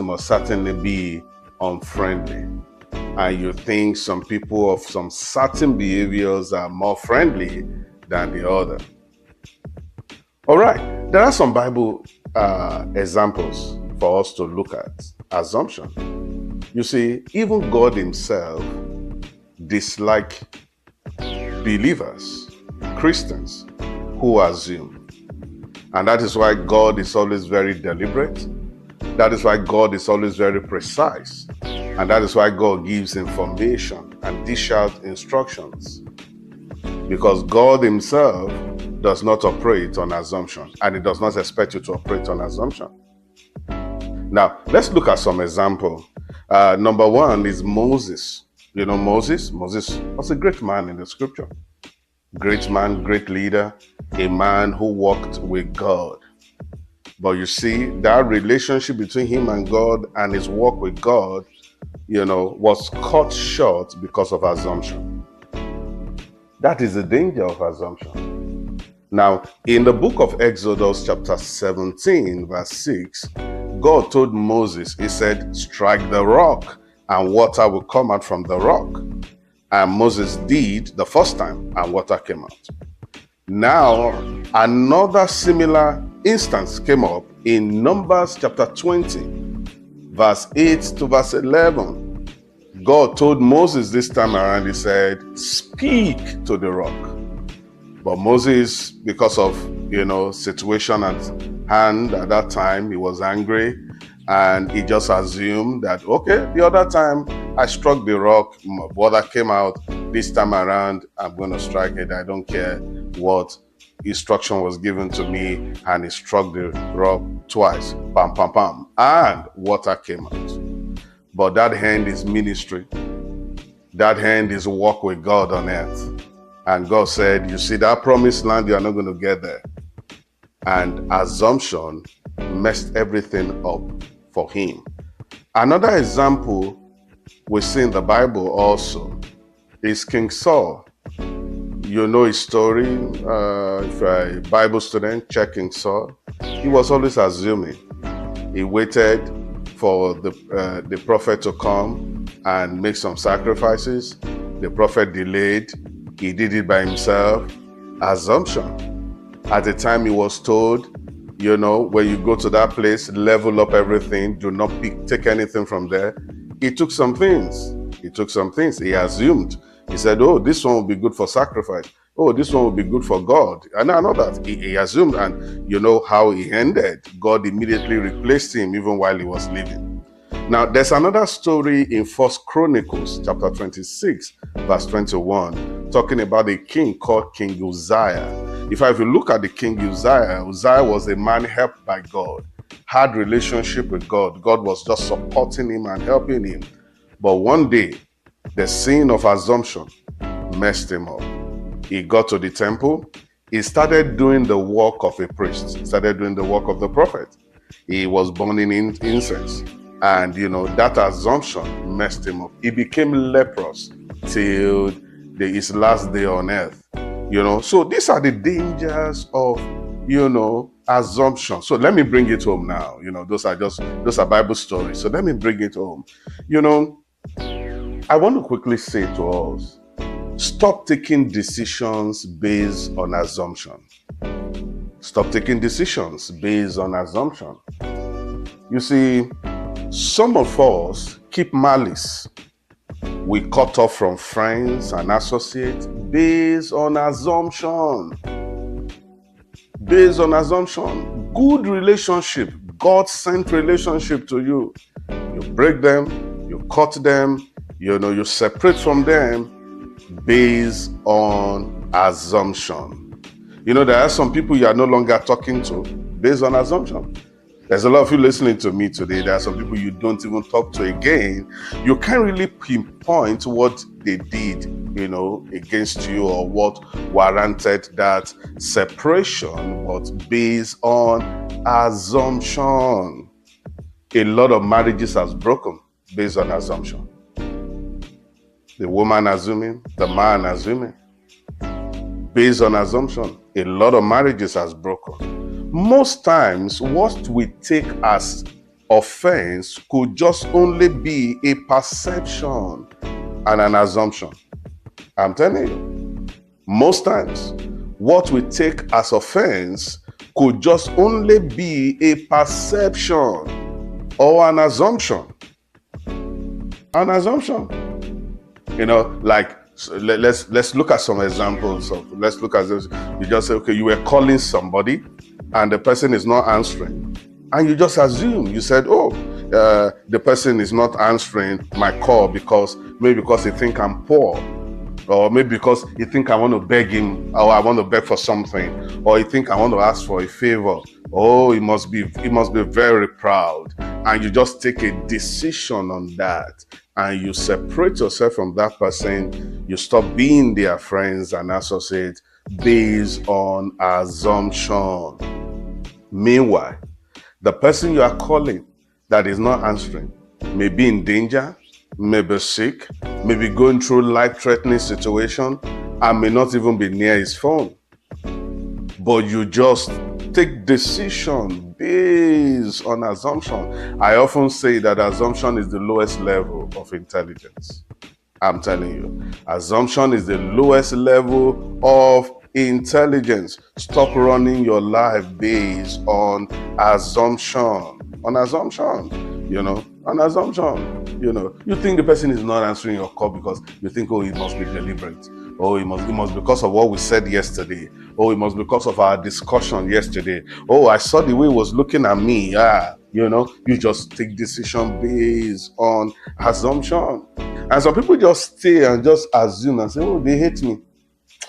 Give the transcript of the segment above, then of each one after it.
must certainly be unfriendly. And you think some people of some certain behaviors are more friendly than the other. All right, there are some Bible examples for us to look at. Assumption. You see, even God himself dislikes believers, Christians, who assume. And that is why God is always very deliberate. That is why God is always very precise. And that is why God gives information and dish out instructions. Because God himself does not operate on assumption, and he does not expect you to operate on assumption. Now, let's look at some example. Number one is Moses. You know Moses? Moses was a great man in the scripture. Great man, great leader, a man who walked with God. But you see, that relationship between him and God and his walk with God, was cut short because of assumption. That is the danger of assumption. Now, in the book of Exodus, chapter 17, verse 6, God told Moses, he said, strike the rock and water will come out from the rock. And Moses did the first time and water came out. Now, another similar instance came up in Numbers chapter 20, verse 8 to verse 11. God told Moses this time around, he said, speak to the rock. But Moses, because of, situation at hand at that time, he was angry and he just assumed that, okay, the other time I struck the rock, water came out. This time around, I'm going to strike it. I don't care what instruction was given to me, and he struck the rock twice. Pam, pam, pam. And water came out. But that hand is ministry. That hand is walk with God on earth. And God said, you see that promised land, you're not going to get there. And assumption messed everything up for him. Another example we see in the Bible also is King Saul. You know his story. If you're a Bible student, check King Saul. He was always assuming. He waited for the prophet to come and make some sacrifices. The prophet delayed. He did it by himself. Assumption. At the time he was told, when you go to that place, level up everything. Do not take anything from there. He took some things. He assumed. He said, oh, this one will be good for sacrifice. Oh, this one will be good for God. And I know that. He assumed, and you know how he ended. God immediately replaced him even while he was living. Now, there's another story in 1 Chronicles chapter 26, verse 21, talking about a king called King Uzziah. If you look at the King Uzziah, Uzziah was a man helped by God, had relationship with God. God was just supporting him and helping him. But one day, the sin of assumption messed him up. He got to the temple. He started doing the work of a priest. He started doing the work of the prophet. He was burning incense. And, that assumption messed him up. He became leprous till his last day on earth. So these are the dangers of, assumption. So let me bring it home now. Those are Bible stories. So let me bring it home. I want to quickly say to us, stop taking decisions based on assumption. Stop taking decisions based on assumption. You see, some of us keep malice. We cut off from friends and associates based on assumption. Based on assumption. Good relationship, God-sent relationship to you. You break them, you cut them, you separate from them based on assumption. There are some people you are no longer talking to based on assumption. There's a lot of you listening to me today. There are some people you don't even talk to again. You can't really pinpoint what they did, against you or what warranted that separation, but based on assumption. A lot of marriages has broken based on assumption. The woman assuming, the man assuming. Based on assumption, a lot of marriages has broken. Most times, what we take as offense could just only be a perception and an assumption. I'm telling you, most times, what we take as offense could just only be a perception or an assumption. An assumption. You know, like, let's look at some examples of, let's look at this. You just say, okay, you were calling somebody and the person is not answering. And you just assume, you said, oh, the person is not answering my call because he think I'm poor. Or maybe because he think I want to beg him, or I want to beg for something, or he think I want to ask for a favor. Oh, he must be very proud. And you just take a decision on that, and you separate yourself from that person. You stop being their friends and associates based on assumption. Meanwhile, the person you are calling that is not answering may be in danger, may be sick, may be going through life-threatening situation, and may not even be near his phone. But you just take decision based on assumption. I often say that assumption is the lowest level of intelligence. I'm telling you, assumption is the lowest level of intelligence. Stop running your life based on assumption. On assumption, you know, an assumption. You know, you think the person is not answering your call because you think, oh, it must be deliberate. Oh, it must because of what we said yesterday. Oh, it must because of our discussion yesterday. Oh, I saw the way he was looking at me. Yeah, you know, you just take decision based on assumption. And some people just stay and just assume and say, oh, they hate me.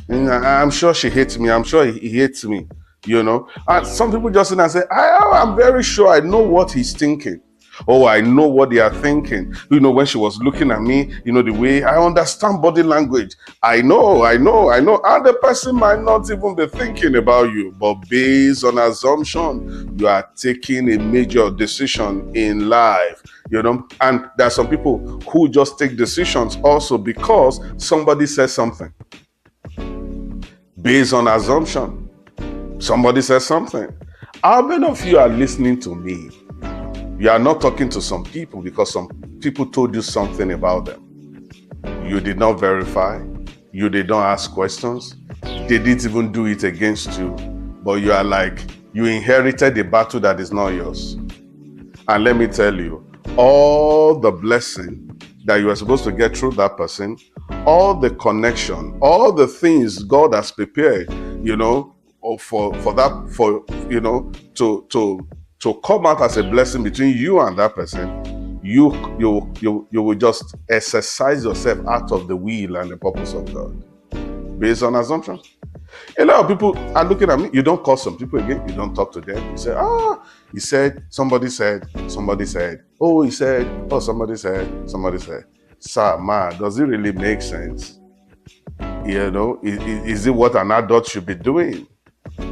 And I'm sure she hates me. I'm sure he hates me. You know, and some people just sit and say, I'm very sure I know what he's thinking. Oh, I know what they are thinking. You know, when she was looking at me, you know, the way I understand body language. I know. And the person might not even be thinking about you, but based on assumption, you are taking a major decision in life, you know. And there are some people who just take decisions also because somebody says something. Based on assumption. Somebody says something. How many of you are listening to me? You are not talking to some people because some people told you something about them. You did not verify. You did not ask questions. They didn't even do it against you. But you are like, you inherited a battle that is not yours. And let me tell you, all the blessing that you are supposed to get through that person, all the connection, all the things God has prepared, you know, for to come out as a blessing between you and that person, you will just exercise yourself out of the will and the purpose of God based on assumption. A lot of people are looking at me. You don't call some people again. You don't talk to them. You say, he said, somebody said, oh, he said, oh, somebody said. Sir, man, does it really make sense? You know, is it what an adult should be doing?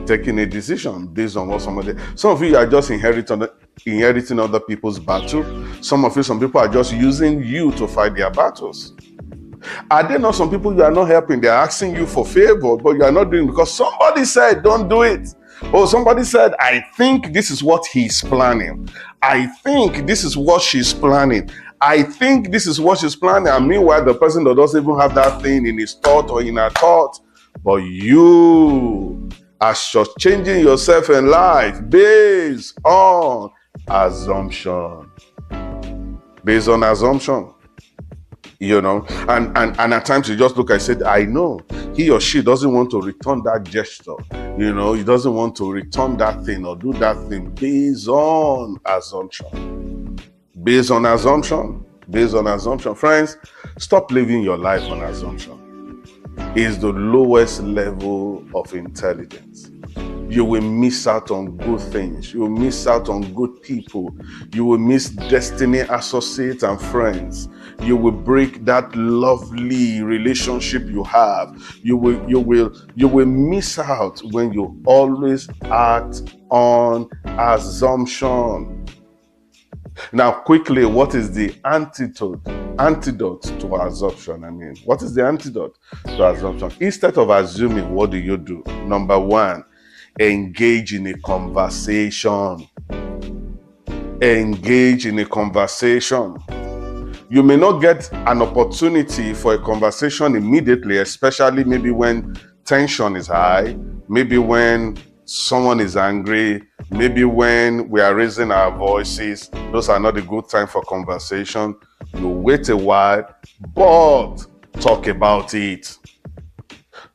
Taking a decision based on what somebody. Some of you are just inheriting other people's battle. Some people are just using you to fight their battles. Are there not some people you are not helping? They are asking you for favor, but you are not doing because somebody said, don't do it. Or somebody said, I think this is what he's planning. I think this is what she's planning. I think this is what she's planning. And meanwhile, the person that doesn't even have that thing in his thought or in her thought, but you are just changing yourself in life based on assumption. Based on assumption. You know, and at times you just look and say, I know he or she doesn't want to return that gesture. You know, he doesn't want to return that thing or do that thing based on assumption. Based on assumption. Based on assumption. Friends, stop living your life on assumption. It's the lowest level of intelligence. You will miss out on good things. You will miss out on good people. You will miss destiny associates and friends. You will break that lovely relationship you have. You will miss out when you always act on assumption. Now, quickly, what is the antidote to assumption? What is the antidote to assumption? Instead of assuming, what do you do? Number one, engage in a conversation. Engage in a conversation. You may not get an opportunity for a conversation immediately, especially maybe when tension is high, maybe when someone is angry, maybe when we are raising our voices. Those are not a good time for conversation. You wait a while, but talk about it.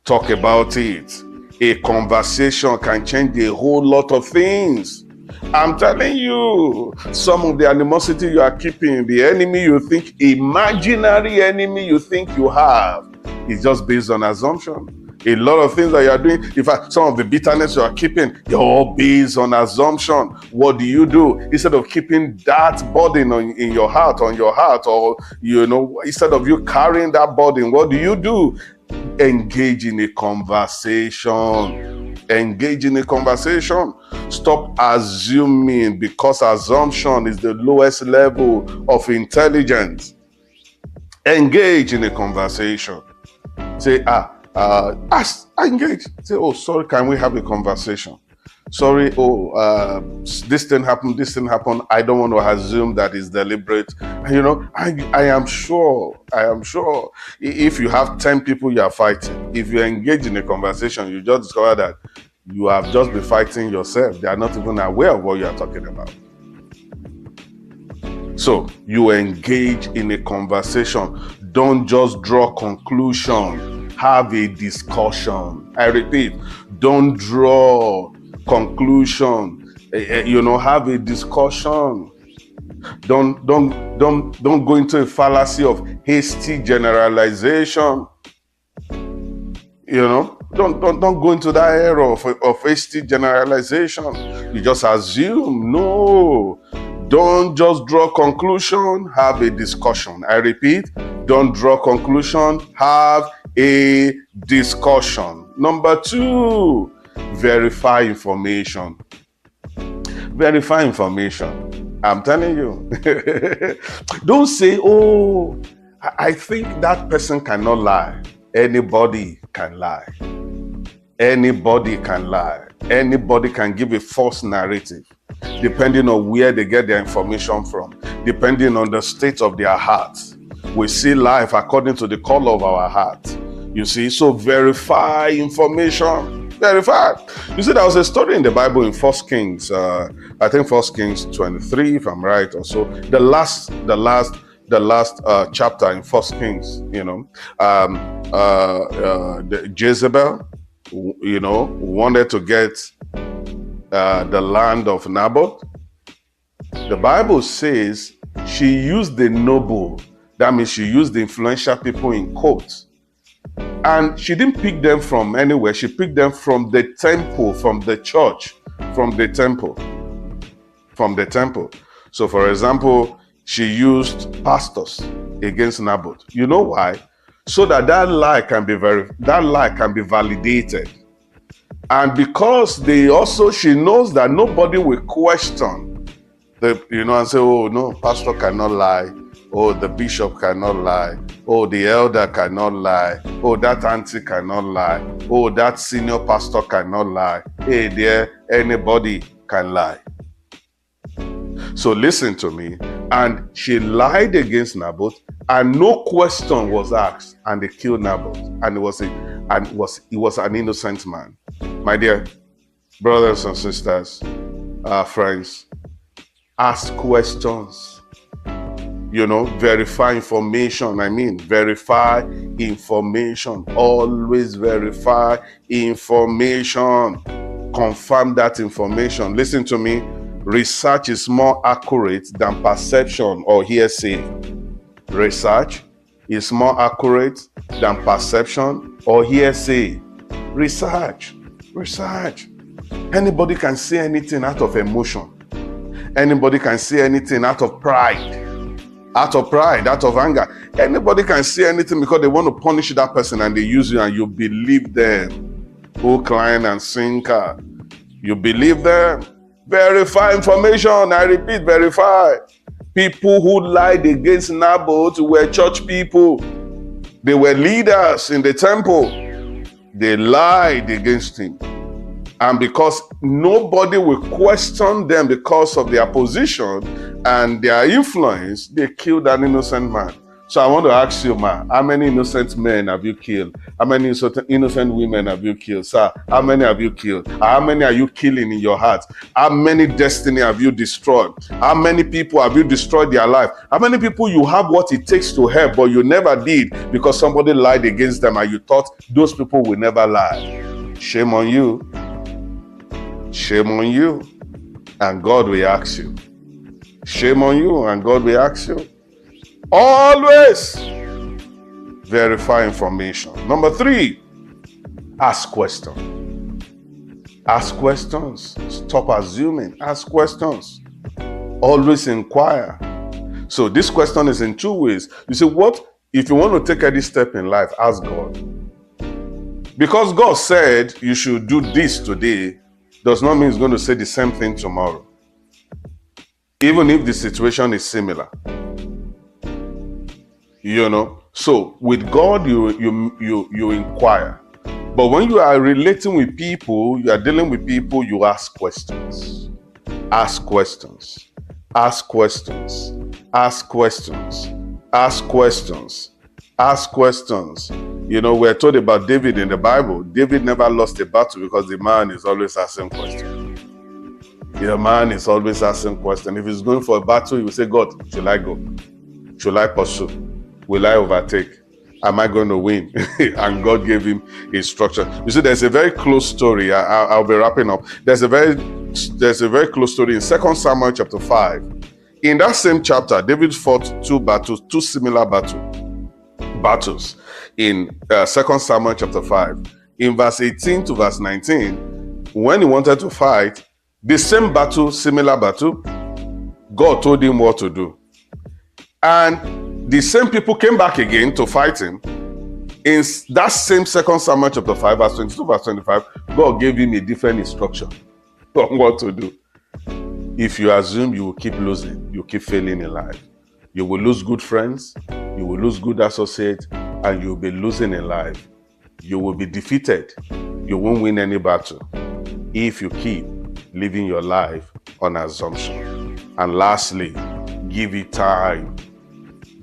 Talk about it. A conversation can change a whole lot of things. I'm telling you, some of the animosity you are keeping, the enemy you think, imaginary enemy you think you have, is just based on assumption. A lot of things that you are doing, in fact, some of the bitterness you are keeping, they're all based on assumption. What do you do? Instead of keeping that burden in your heart, or, instead of you carrying that burden, what do? Engage in a conversation. Engage in a conversation. Stop assuming, because assumption is the lowest level of intelligence. Engage in a conversation. Say, engage. Say, oh, sorry, can we have a conversation? Sorry, this thing happened. I don't want to assume that it's deliberate. I am sure if you have 10 people you are fighting, if you engage in a conversation, you just discover that you have just been fighting yourself. They are not even aware of what you are talking about. So you engage in a conversation. Don't just draw conclusion. Have a discussion. I repeat, don't draw conclusion. Have a discussion. Don't go into a fallacy of hasty generalization. Don't go into that error of hasty generalization. You just assume. No. Don't just draw conclusion, have a discussion. I repeat, don't draw conclusion, have a discussion. Number 2, verify information. Verify information. I'm telling you. Don't say, oh, I think that person cannot lie. Anybody can lie. Anybody can lie. Anybody can give a false narrative, depending on where they get their information from, depending on the state of their heart. We see life according to the color of our heart. You see, so verify information. Verify. You see, there was a story in the Bible in 1 Kings, I think 1 Kings 23, if I'm right, or so. The last chapter in 1 Kings, Jezebel, wanted to get the land of Naboth. The Bible says she used the noble. That means she used the influential people in court. And she didn't pick them from anywhere. She picked them from the temple, from the church, from the temple. So, for example, she used pastors against Naboth. You know why? So that lie can be validated. And because she knows that nobody will question and say, oh no, pastor cannot lie. Oh, the bishop cannot lie. Oh, the elder cannot lie. Oh, that auntie cannot lie. Oh, that senior pastor cannot lie. Hey there, anybody can lie. So listen to me. And she lied against Naboth, and no question was asked, and they killed Naboth. And he was an innocent man. My dear brothers and sisters, friends, ask questions. Verify information. Verify information. Always verify information. Confirm that information. Listen to me. Research is more accurate than perception or hearsay. Research is more accurate than perception or hearsay. Research. Anybody can say anything out of emotion. Anybody can say anything out of pride. Out of anger. Anybody can say anything because they want to punish that person, and they use you, and you believe them. Hook, line, and sinker. You believe them. Verify information. I repeat, verify. People who lied against Naboth were church people. They were leaders in the temple. They lied against him. And because nobody will question them because of their position and their influence, they killed an innocent man. So I want to ask you, ma, how many innocent men have you killed? How many innocent women have you killed? Sir, how many have you killed? How many are you killing in your heart? How many destiny have you destroyed? How many people have you destroyed their life? How many people you have what it takes to help, but you never did because somebody lied against them and you thought those people will never lie? Shame on you. Shame on you. And God will ask you. Shame on you, and God will ask you. Always verify information. Number 3, ask questions. Ask questions. Stop assuming. Ask questions. Always inquire. So this question is in 2 ways. You say, what if you want to take any step in life? Ask God. Because God said you should do this today does not mean He's going to say the same thing tomorrow, even if the situation is similar. So with God, you inquire. But when you are relating with people, you are dealing with people, you ask questions. Ask questions. Ask questions. Ask questions. Ask questions. Ask questions. We're told about David in the Bible. David never lost a battle because the man is always asking questions. The man is always asking questions. If he's going for a battle, he will say, God, should I go? Should I pursue? Will I overtake? Am I going to win? And God gave him instruction. You see, there's a very close story. I'll be wrapping up. There's a very close story in 2 Samuel chapter 5. In that same chapter, David fought 2 similar battles in 2 Samuel chapter 5. In verse 18 to verse 19, when he wanted to fight the same battle, similar battle, God told him what to do. And the same people came back again to fight him. In that same 2 Samuel chapter 5, verse 22, verse 25, God gave him a different instruction on what to do. If you assume, you will keep losing. You keep failing in life. You will lose good friends. You will lose good associates. And you will be losing in life. You will be defeated. You won't win any battle if you keep living your life on assumption. And lastly, give it time.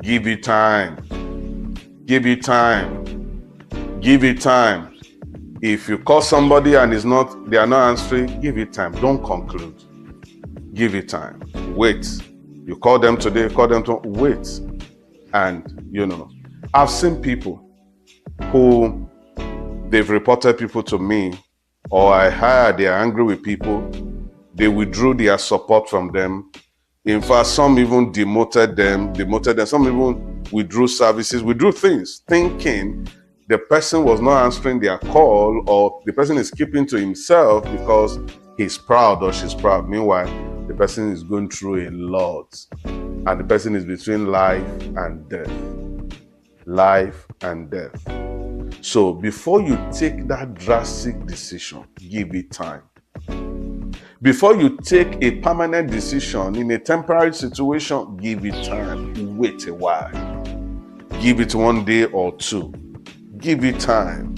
Give it time. Give it time. Give it time. If you call somebody and they are not answering, give it time. Don't conclude. Give it time. Wait. You call them today, call them tomorrow. Wait. And, I've seen people who they've reported people to me, or I heard they're angry with people. They withdrew their support from them. In fact, some even demoted them. Some even withdrew services, withdrew things, thinking the person was not answering their call, or the person is keeping to himself because he's proud or she's proud. Meanwhile, the person is going through a lot, and the person is between life and death. Life and death. So before you take that drastic decision, give it time. Before you take a permanent decision in a temporary situation, give it time. Wait a while. Give it 1 day or 2. Give it time.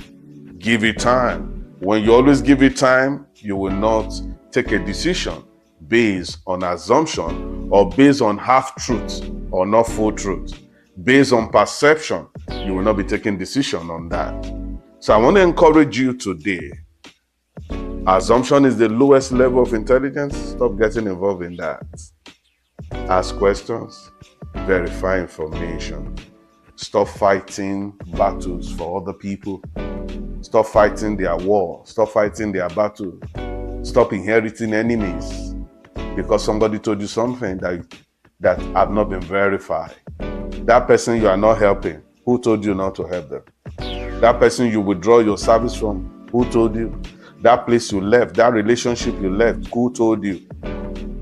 Give it time. When you always give it time, you will not take a decision based on assumption or based on half-truth or not full truth. Based on perception, you will not be taking decision on that. So I want to encourage you today. Assumption is the lowest level of intelligence. Stop getting involved in that. Ask questions. Verify information. Stop fighting battles for other people. Stop fighting their war. Stop fighting their battle. Stop inheriting enemies because somebody told you something that have not been verified. That person you are not helping, who told you not to help them? That person you withdraw your service from, who told you? That place you left, that relationship you left, who told you?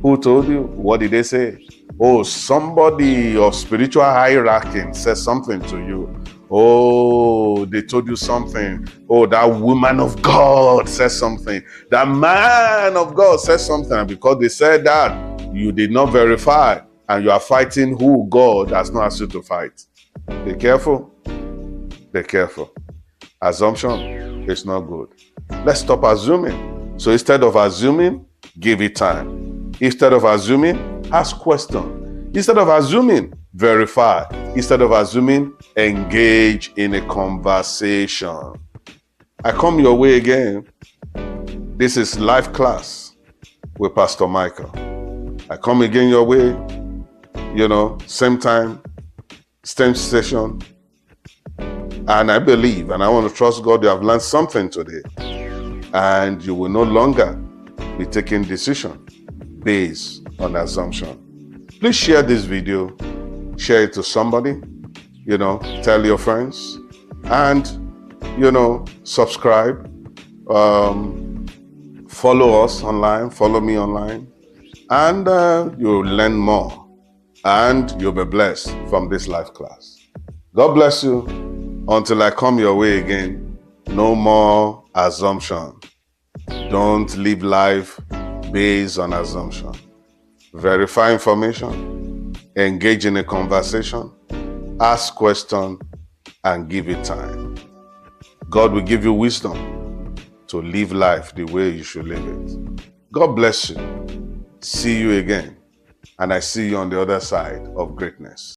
Who told you? What did they say? Oh, somebody of spiritual hierarchy said something to you. Oh, they told you something. Oh, that woman of God said something. That man of God said something. And because they said that, you did not verify. And you are fighting who God has not asked you to fight. Be careful. Be careful. Assumption is not good. Let's stop assuming. So instead of assuming, give it time. Instead of assuming, ask questions. Instead of assuming, verify. Instead of assuming, engage in a conversation. I come your way again. This is live class with Pastor Michael. I come again your way, same time, same session. And I believe, and I want to trust God, you have learned something today. And you will no longer be taking decision based on assumption. Please share this video, share it to somebody, tell your friends, and, subscribe, follow us online, follow me online, and you'll learn more, and you'll be blessed from this live class. God bless you. Until I come your way again, no more assumption. Don't live life based on assumption. Verify information, engage in a conversation, ask questions, and give it time. God will give you wisdom to live life the way you should live it. God bless you. See you again. And I see you on the other side of greatness.